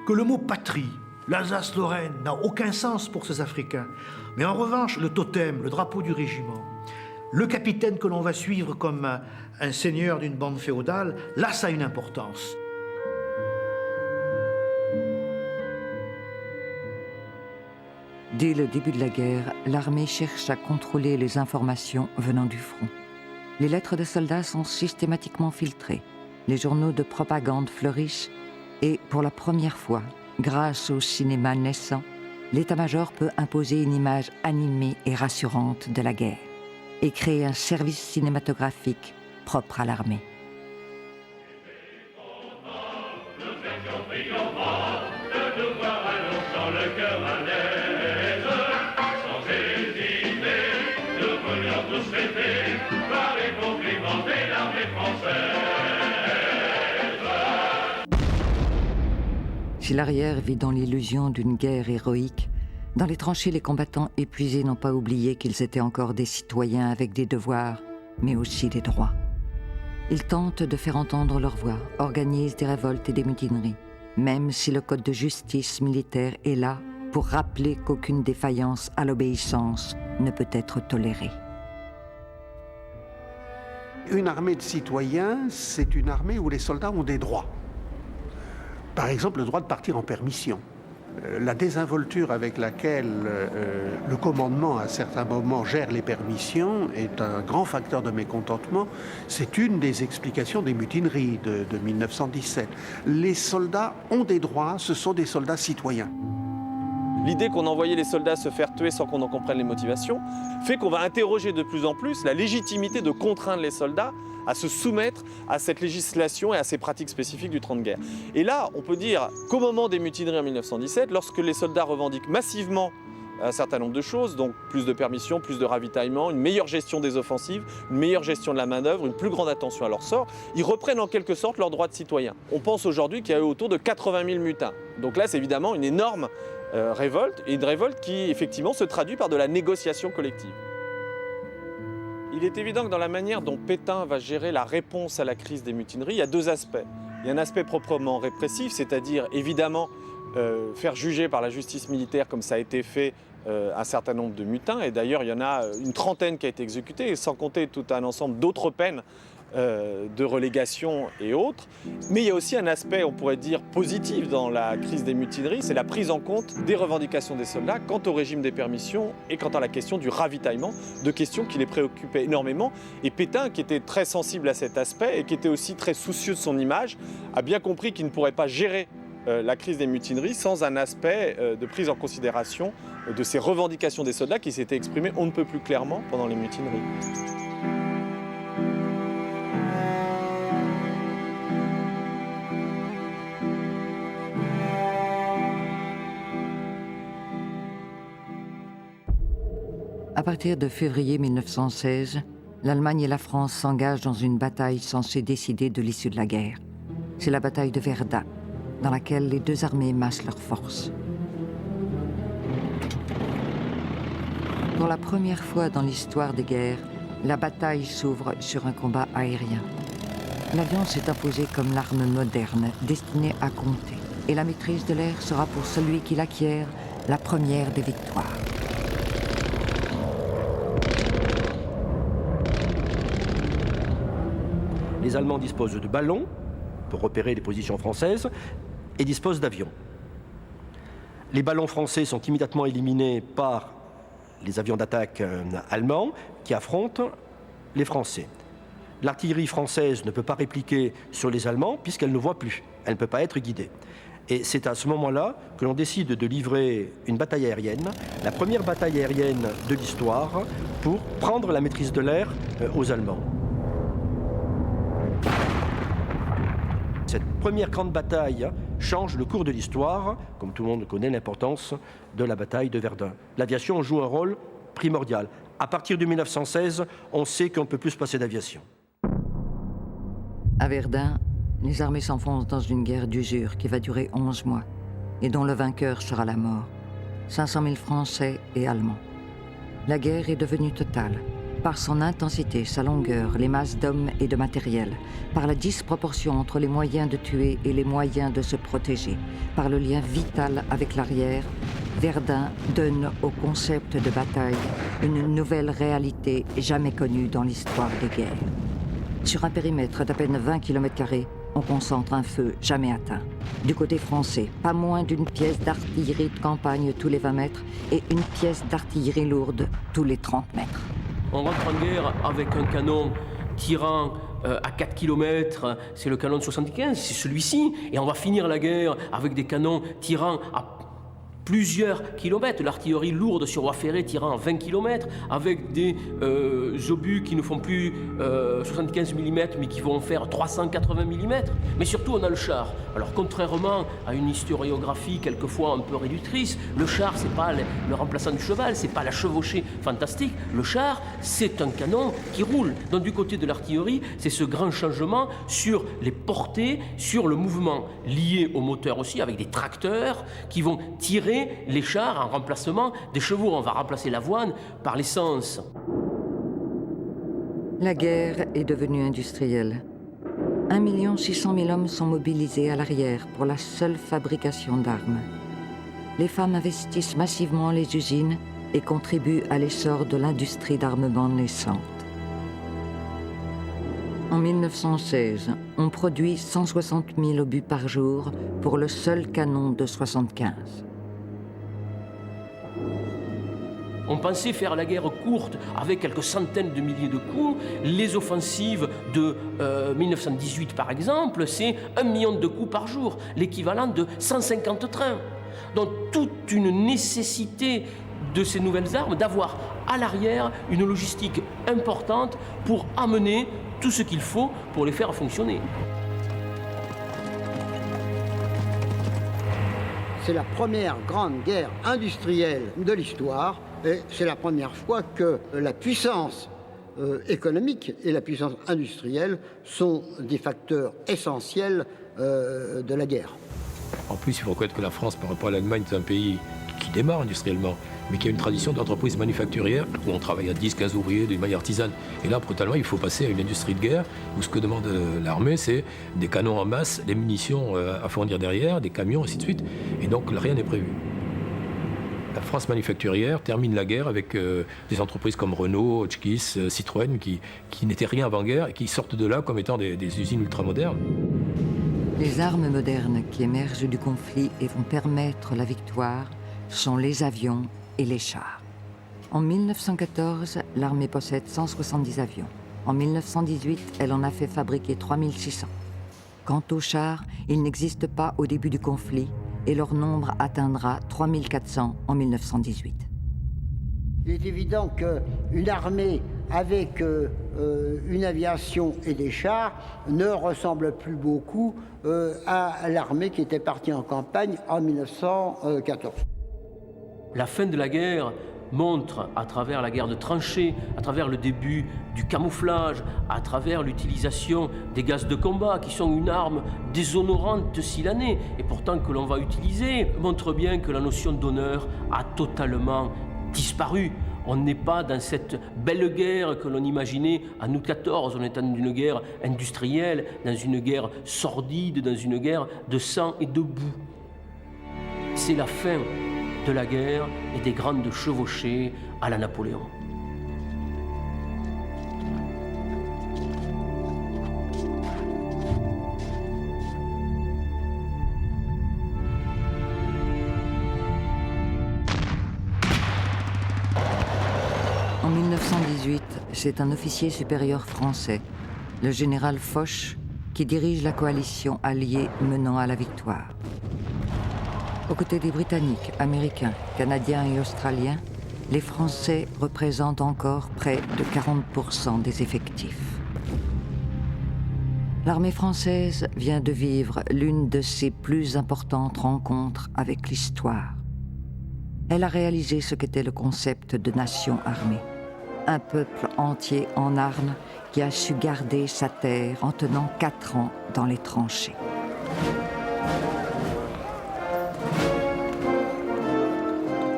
que le mot patrie, l'Alsace-Lorraine, n'a aucun sens pour ces Africains. Mais en revanche, le totem, le drapeau du régiment, le capitaine que l'on va suivre comme un seigneur d'une bande féodale, là, ça a une importance. Dès le début de la guerre, l'armée cherche à contrôler les informations venant du front. Les lettres de soldats sont systématiquement filtrées. Les journaux de propagande fleurissent et, pour la première fois, grâce au cinéma naissant, l'état-major peut imposer une image animée et rassurante de la guerre et créer un service cinématographique propre à l'armée. Si l'arrière vit dans l'illusion d'une guerre héroïque, dans les tranchées, les combattants épuisés n'ont pas oublié qu'ils étaient encore des citoyens avec des devoirs, mais aussi des droits. Ils tentent de faire entendre leur voix, organisent des révoltes et des mutineries, même si le code de justice militaire est là pour rappeler qu'aucune défaillance à l'obéissance ne peut être tolérée. Une armée de citoyens, c'est une armée où les soldats ont des droits. Par exemple, le droit de partir en permission. La désinvolture avec laquelle le commandement, à certains moments, gère les permissions est un grand facteur de mécontentement. C'est une des explications des mutineries de 1917. Les soldats ont des droits, ce sont des soldats citoyens. L'idée qu'on envoyait les soldats se faire tuer sans qu'on en comprenne les motivations fait qu'on va interroger de plus en plus la légitimité de contraindre les soldats à se soumettre à cette législation et à ces pratiques spécifiques du temps de guerre. Et là, on peut dire qu'au moment des mutineries en 1917, lorsque les soldats revendiquent massivement un certain nombre de choses, donc plus de permissions, plus de ravitaillement, une meilleure gestion des offensives, une meilleure gestion de la main-d'œuvre, une plus grande attention à leur sort, ils reprennent en quelque sorte leurs droits de citoyens. On pense aujourd'hui qu'il y a eu autour de 80 000 mutins. Donc là, c'est évidemment une énorme révolte, et une révolte qui effectivement se traduit par de la négociation collective. Il est évident que dans la manière dont Pétain va gérer la réponse à la crise des mutineries, il y a deux aspects. Il y a un aspect proprement répressif, c'est-à-dire évidemment faire juger par la justice militaire comme ça a été fait un certain nombre de mutins, et d'ailleurs il y en a une trentaine qui a été exécutée, sans compter tout un ensemble d'autres peines de relégation et autres. Mais il y a aussi un aspect, on pourrait dire, positif dans la crise des mutineries, c'est la prise en compte des revendications des soldats quant au régime des permissions et quant à la question du ravitaillement, deux questions qui les préoccupaient énormément. Et Pétain, qui était très sensible à cet aspect et qui était aussi très soucieux de son image, a bien compris qu'il ne pourrait pas gérer la crise des mutineries sans un aspect de prise en considération de ces revendications des soldats qui s'étaient exprimées on ne peut plus clairement pendant les mutineries. À partir de février 1916, l'Allemagne et la France s'engagent dans une bataille censée décider de l'issue de la guerre. C'est la bataille de Verdun, dans laquelle les deux armées massent leurs forces. Pour la première fois dans l'histoire des guerres, la bataille s'ouvre sur un combat aérien. L'avion s'est imposé comme l'arme moderne, destinée à compter. Et la maîtrise de l'air sera pour celui qui l'acquiert la première des victoires. les Allemands disposent de ballons pour repérer les positions françaises et disposent d'avions. Les ballons français sont immédiatement éliminés par les avions d'attaque allemands qui affrontent les Français. L'artillerie française ne peut pas répliquer sur les Allemands puisqu'elle ne voit plus. Elle ne peut pas être guidée. Et c'est à ce moment-là que l'on décide de livrer une bataille aérienne, la première bataille aérienne de l'histoire, pour prendre la maîtrise de l'air aux Allemands. Cette première grande bataille change le cours de l'histoire, comme tout le monde connaît l'importance de la bataille de Verdun. L'aviation joue un rôle primordial. À partir de 1916, on sait qu'on ne peut plus se passer d'aviation. À Verdun, les armées s'enfoncent dans une guerre d'usure qui va durer 11 mois et dont le vainqueur sera la mort. 500 000 Français et Allemands. La guerre est devenue totale. Par son intensité, sa longueur, les masses d'hommes et de matériel, par la disproportion entre les moyens de tuer et les moyens de se protéger, par le lien vital avec l'arrière, Verdun donne au concept de bataille une nouvelle réalité jamais connue dans l'histoire des guerres. Sur un périmètre d'à peine 20 km², on concentre un feu jamais atteint. Du côté français, pas moins d'une pièce d'artillerie de campagne tous les 20 mètres et une pièce d'artillerie lourde tous les 30 mètres. On rentre en guerre avec un canon tirant à 4 km, c'est le canon de 75, c'est celui-ci. Et on va finir la guerre avec des canons tirant à plusieurs kilomètres, l'artillerie lourde sur voie ferrée tirant à 20 km, avec des obus qui ne font plus 75 mm, mais qui vont faire 380 mm. Mais surtout, on a le char. Alors, contrairement à une historiographie quelquefois un peu réductrice, le char, c'est pas le remplaçant du cheval, c'est pas la chevauchée fantastique. Le char, c'est un canon qui roule. Donc, du côté de l'artillerie, c'est ce grand changement sur les portées, sur le mouvement, lié au moteur aussi, avec des tracteurs qui vont tirer les chars en remplacement des chevaux. On va remplacer l'avoine par l'essence. La guerre est devenue industrielle. 1 600 000 hommes sont mobilisés à l'arrière pour la seule fabrication d'armes. Les femmes investissent massivement les usines et contribuent à l'essor de l'industrie d'armement naissante. En 1916, on produit 160 000 obus par jour pour le seul canon de 75. On pensait faire la guerre courte avec quelques centaines de milliers de coups. Les offensives de 1918, par exemple, c'est 1 million de coups par jour, l'équivalent de 150 trains. Donc toute une nécessité de ces nouvelles armes, d'avoir à l'arrière une logistique importante pour amener tout ce qu'il faut pour les faire fonctionner. C'est la première grande guerre industrielle de l'histoire et c'est la première fois que la puissance économique et la puissance industrielle sont des facteurs essentiels de la guerre. En plus, il faut reconnaître que la France, par rapport à l'Allemagne, est un pays qui démarre industriellement, mais qui a une tradition d'entreprise manufacturière où on travaille à 10-15 ouvriers d'une manière artisane. Et là, brutalement, il faut passer à une industrie de guerre où ce que demande l'armée, c'est des canons en masse, des munitions à fournir derrière, des camions, ainsi de suite. Et donc, rien n'est prévu. La France manufacturière termine la guerre avec des entreprises comme Renault, Hotchkiss, Citroën, qui n'étaient rien avant-guerre et qui sortent de là comme étant des usines ultramodernes. Les armes modernes qui émergent du conflit et vont permettre la victoire sont les avions et les chars. En 1914, l'armée possède 170 avions. En 1918, elle en a fait fabriquer 3600. Quant aux chars, ils n'existent pas au début du conflit et leur nombre atteindra 3400 en 1918. Il est évident qu'une armée avec une aviation et des chars ne ressemble plus beaucoup à l'armée qui était partie en campagne en 1914. La fin de la guerre montre, à travers la guerre de tranchées, à travers le début du camouflage, à travers l'utilisation des gaz de combat, qui sont une arme déshonorante s'il en est, et pourtant que l'on va utiliser, montre bien que la notion d'honneur a totalement disparu. On n'est pas dans cette belle guerre que l'on imaginait en août 14, on est dans une guerre industrielle, dans une guerre sordide, dans une guerre de sang et de boue. C'est la fin de la guerre et des grandes chevauchées à la Napoléon. 1918, c'est un officier supérieur français, le général Foch, qui dirige la coalition alliée menant à la victoire. Aux côtés des Britanniques, Américains, Canadiens et Australiens, les Français représentent encore près de 40% des effectifs. L'armée française vient de vivre l'une de ses plus importantes rencontres avec l'histoire. Elle a réalisé ce qu'était le concept de nation armée. Un peuple entier en armes qui a su garder sa terre en tenant 4 ans dans les tranchées.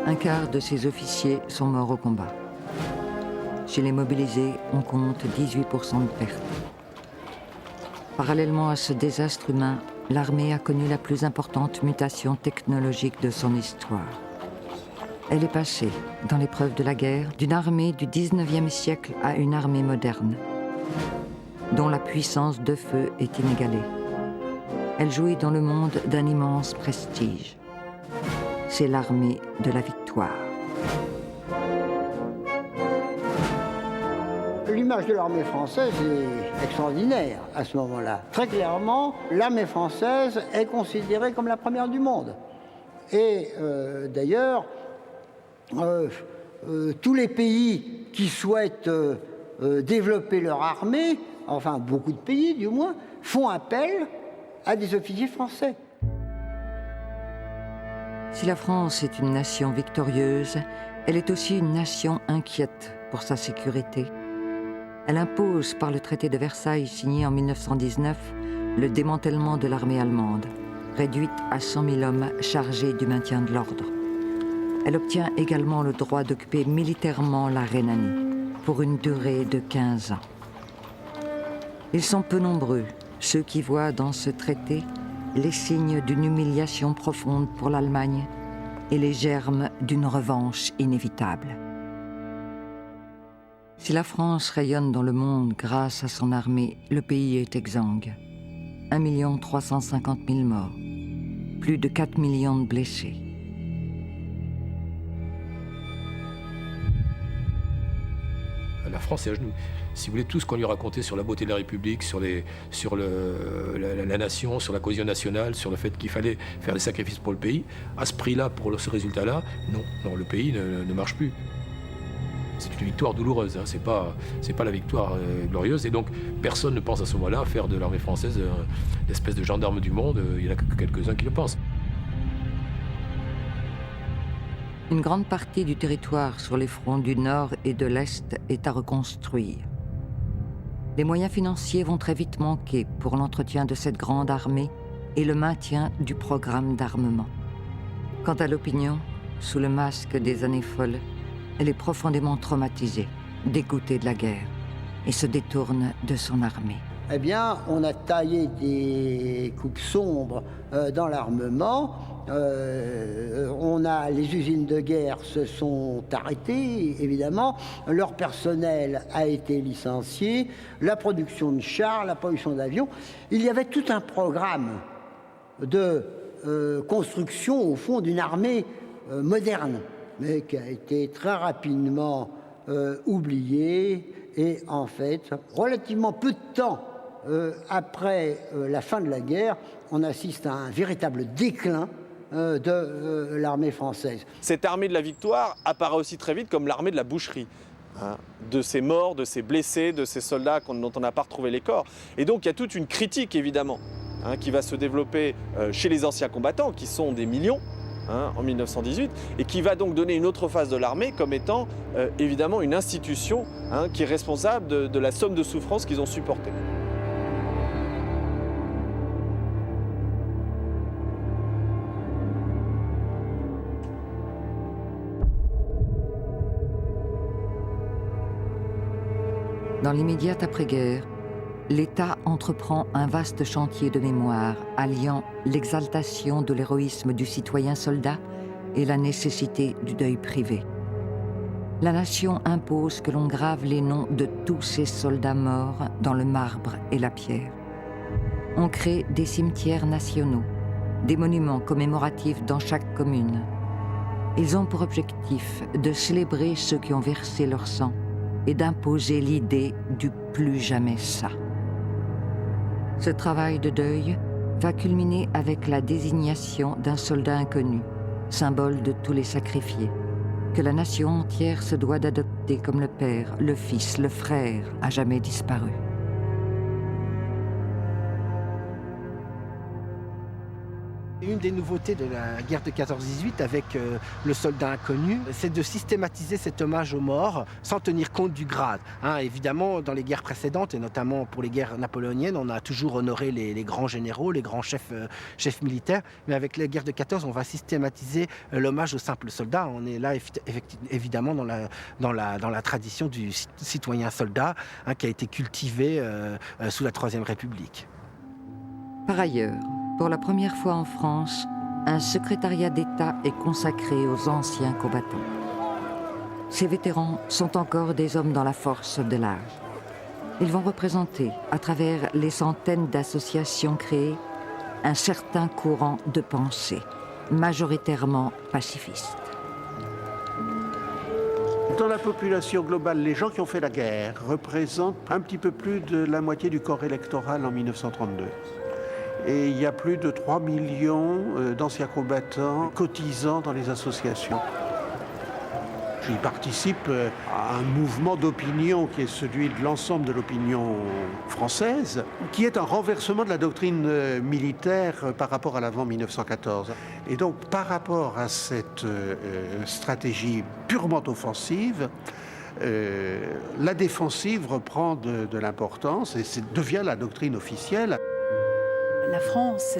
Un quart de ces officiers sont morts au combat. Chez les mobilisés, on compte 18% de pertes. Parallèlement à ce désastre humain, l'armée a connu la plus importante mutation technologique de son histoire. Elle est passée, dans l'épreuve de la guerre, d'une armée du 19e siècle à une armée moderne, dont la puissance de feu est inégalée. Elle jouit dans le monde d'un immense prestige. C'est l'armée de la victoire. L'image de l'armée française est extraordinaire à ce moment-là. Très clairement, l'armée française est considérée comme la première du monde. Et d'ailleurs, tous les pays qui souhaitent développer leur armée, enfin beaucoup de pays du moins, font appel à des officiers français. Si la France est une nation victorieuse, elle est aussi une nation inquiète pour sa sécurité. Elle impose par le traité de Versailles signé en 1919 le démantèlement de l'armée allemande, réduite à 100 000 hommes chargés du maintien de l'ordre. Elle obtient également le droit d'occuper militairement la Rhénanie pour une durée de 15 ans. Ils sont peu nombreux, ceux qui voient dans ce traité les signes d'une humiliation profonde pour l'Allemagne et les germes d'une revanche inévitable. Si la France rayonne dans le monde grâce à son armée, le pays est exsangue. 1 350 000 morts, plus de 4 millions de blessés. La France est à genoux. Si vous voulez, tout ce qu'on lui racontait sur la beauté de la République, sur la nation, sur la cohésion nationale, sur le fait qu'il fallait faire des sacrifices pour le pays, à ce prix-là, pour ce résultat-là, non, le pays ne marche plus. C'est une victoire douloureuse, hein. C'est pas la victoire glorieuse. Et donc, personne ne pense à ce moment-là faire de l'armée française une espèce de gendarme du monde. Il y en a que quelques-uns qui le pensent. Une grande partie du territoire sur les fronts du Nord et de l'Est est à reconstruire. Les moyens financiers vont très vite manquer pour l'entretien de cette grande armée et le maintien du programme d'armement. Quant à l'opinion, sous le masque des années folles, elle est profondément traumatisée, dégoûtée de la guerre, et se détourne de son armée. Eh bien, on a taillé des coupes sombres dans l'armement. Les usines de guerre se sont arrêtées, évidemment. Leur personnel a été licencié. La production de chars, la production d'avions. Il y avait tout un programme de construction, au fond, d'une armée moderne, mais qui a été très rapidement oublié. Et en fait, relativement peu de temps après la fin de la guerre, on assiste à un véritable déclin de l'armée française. Cette armée de la victoire apparaît aussi très vite comme l'armée de la boucherie. Hein, de ces morts, de ces blessés, de ces soldats dont on n'a pas retrouvé les corps. Et donc il y a toute une critique, évidemment, qui va se développer chez les anciens combattants, qui sont des millions, en 1918, et qui va donc donner une autre phase de l'armée comme étant évidemment une institution qui est responsable de la somme de souffrances qu'ils ont supportée. Dans l'immédiate après-guerre, l'État entreprend un vaste chantier de mémoire alliant l'exaltation de l'héroïsme du citoyen soldat et la nécessité du deuil privé. La nation impose que l'on grave les noms de tous ces soldats morts dans le marbre et la pierre. On crée des cimetières nationaux, des monuments commémoratifs dans chaque commune. Ils ont pour objectif de célébrer ceux qui ont versé leur sang et d'imposer l'idée du plus jamais ça. Ce travail de deuil va culminer avec la désignation d'un soldat inconnu, symbole de tous les sacrifiés, que la nation entière se doit d'adopter comme le père, le fils, le frère, à jamais disparu. Une des nouveautés de la guerre de 14-18 avec le soldat inconnu, c'est de systématiser cet hommage aux morts sans tenir compte du grade. Évidemment, dans les guerres précédentes, et notamment pour les guerres napoléoniennes, on a toujours honoré les grands généraux, les grands chefs militaires. Mais avec la guerre de 14, on va systématiser l'hommage aux simples soldats. On est là évidemment dans la tradition du citoyen soldat qui a été cultivé sous la Troisième République. Par ailleurs, pour la première fois en France, un secrétariat d'État est consacré aux anciens combattants. Ces vétérans sont encore des hommes dans la force de l'âge. Ils vont représenter, à travers les centaines d'associations créées, un certain courant de pensée, majoritairement pacifiste. Dans la population globale, les gens qui ont fait la guerre représentent un petit peu plus de la moitié du corps électoral en 1932. Et il y a plus de 3 millions d'anciens combattants cotisant dans les associations. J'y participe à un mouvement d'opinion qui est celui de l'ensemble de l'opinion française, qui est un renversement de la doctrine militaire par rapport à l'avant 1914. Et donc, par rapport à cette stratégie purement offensive, la défensive reprend de l'importance et devient la doctrine officielle. La France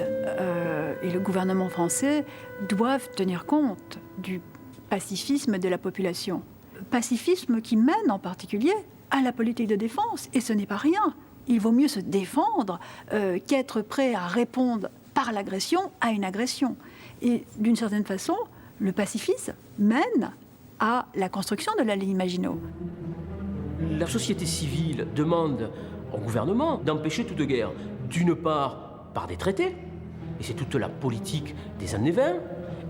et le gouvernement français doivent tenir compte du pacifisme de la population. Pacifisme qui mène en particulier à la politique de défense. Et ce n'est pas rien. Il vaut mieux se défendre qu'être prêt à répondre par l'agression à une agression. Et d'une certaine façon, le pacifisme mène à la construction de la ligne Maginot. La société civile demande au gouvernement d'empêcher toute guerre. D'une part, par des traités, et c'est toute la politique des années 20,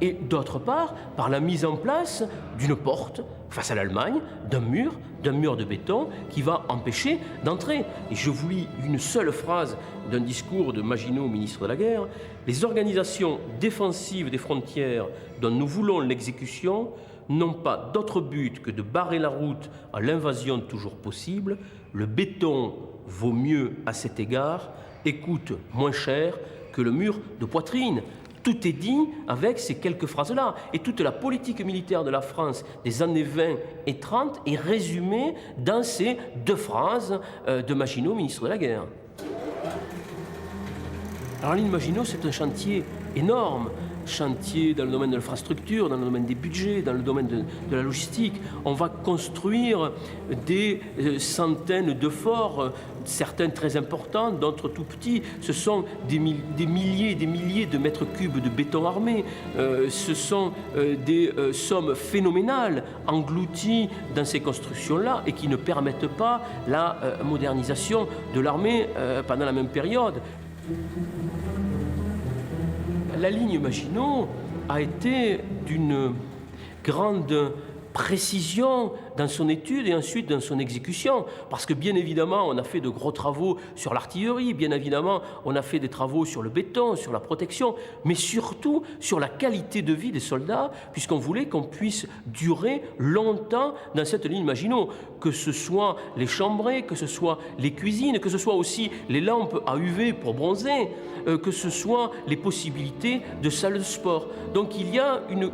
et d'autre part, par la mise en place d'une porte face à l'Allemagne, d'un mur de béton qui va empêcher d'entrer. Et je vous lis une seule phrase d'un discours de Maginot, ministre de la Guerre. « Les organisations défensives des frontières dont nous voulons l'exécution n'ont pas d'autre but que de barrer la route à l'invasion toujours possible. Le béton vaut mieux à cet égard et coûte moins cher que le mur de poitrine. » Tout est dit avec ces quelques phrases-là. Et toute la politique militaire de la France des années 20 et 30 est résumée dans ces deux phrases de Maginot, ministre de la Guerre. Alors, l'île Maginot, c'est un chantier énorme. Chantier dans le domaine de l'infrastructure, dans le domaine des budgets, dans le domaine de la logistique. On va construire des centaines de forts, certains très importants, d'autres tout petits. Ce sont des milliers et des milliers de mètres cubes de béton armé. Ce sont des sommes phénoménales englouties dans ces constructions-là et qui ne permettent pas la modernisation de l'armée pendant la même période. La ligne Maginot a été d'une grande précision dans son étude et ensuite dans son exécution. Parce que bien évidemment, on a fait de gros travaux sur l'artillerie, bien évidemment, on a fait des travaux sur le béton, sur la protection, mais surtout sur la qualité de vie des soldats, puisqu'on voulait qu'on puisse durer longtemps dans cette ligne Maginot. Que ce soit les chambrées, que ce soit les cuisines, que ce soit aussi les lampes à UV pour bronzer, que ce soit les possibilités de salles de sport. Donc il y a une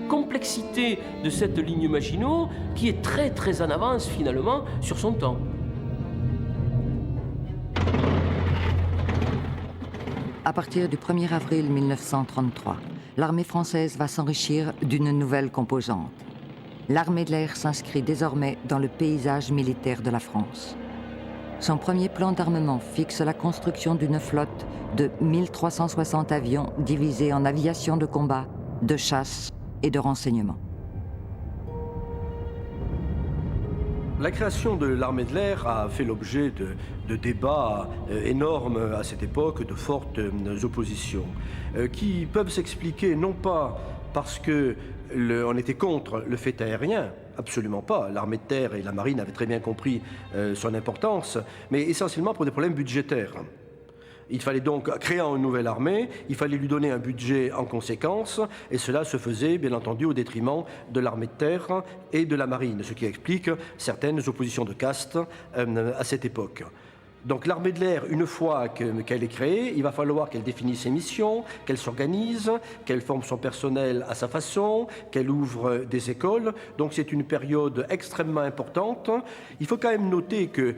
complexité de cette ligne Maginot qui est très très en avance finalement sur son temps. À partir du 1er avril 1933, l'armée française va s'enrichir d'une nouvelle composante. L'armée de l'air s'inscrit désormais dans le paysage militaire de la France. Son premier plan d'armement fixe la construction d'une flotte de 1360 avions divisés en aviation de combat, de chasse et de renseignement. La création de l'armée de l'air a fait l'objet de débats énormes à cette époque, de fortes oppositions, qui peuvent s'expliquer non pas parce qu'on était contre le fait aérien, absolument pas. L'armée de terre et la marine avaient très bien compris son importance, mais essentiellement pour des problèmes budgétaires. Il fallait donc, créant une nouvelle armée, il fallait lui donner un budget en conséquence, et cela se faisait bien entendu au détriment de l'armée de terre et de la marine, ce qui explique certaines oppositions de caste à cette époque. Donc l'armée de l'air, une fois qu'elle est créée, il va falloir qu'elle définisse ses missions, qu'elle s'organise, qu'elle forme son personnel à sa façon, qu'elle ouvre des écoles. Donc c'est une période extrêmement importante. Il faut quand même noter que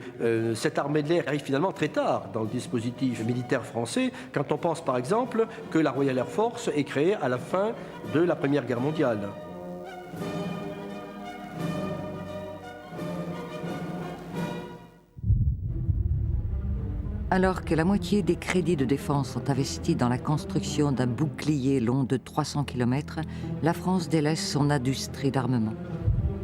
cette armée de l'air arrive finalement très tard dans le dispositif militaire français, quand on pense par exemple que la Royal Air Force est créée à la fin de la Première Guerre mondiale. Alors que la moitié des crédits de défense sont investis dans la construction d'un bouclier long de 300 km, la France délaisse son industrie d'armement.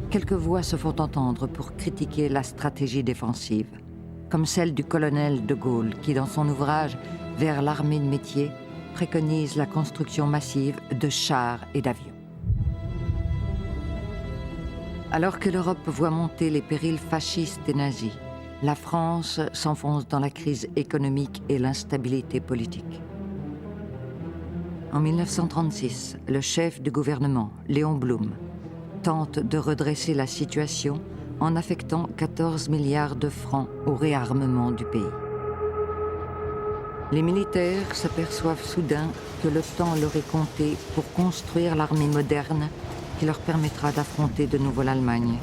Quelques voix se font entendre pour critiquer la stratégie défensive, comme celle du colonel de Gaulle qui, dans son ouvrage « Vers l'armée de métier », préconise la construction massive de chars et d'avions. Alors que l'Europe voit monter les périls fascistes et nazis, la France s'enfonce dans la crise économique et l'instabilité politique. En 1936, le chef du gouvernement, Léon Blum, tente de redresser la situation en affectant 14 milliards de francs au réarmement du pays. Les militaires s'aperçoivent soudain que le temps leur est compté pour construire l'armée moderne qui leur permettra d'affronter de nouveau l'Allemagne.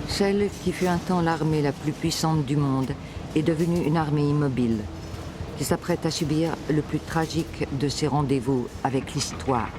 Celle qui fut un temps l'armée la plus puissante du monde est devenue une armée immobile, qui s'apprête à subir le plus tragique de ses rendez-vous avec l'histoire.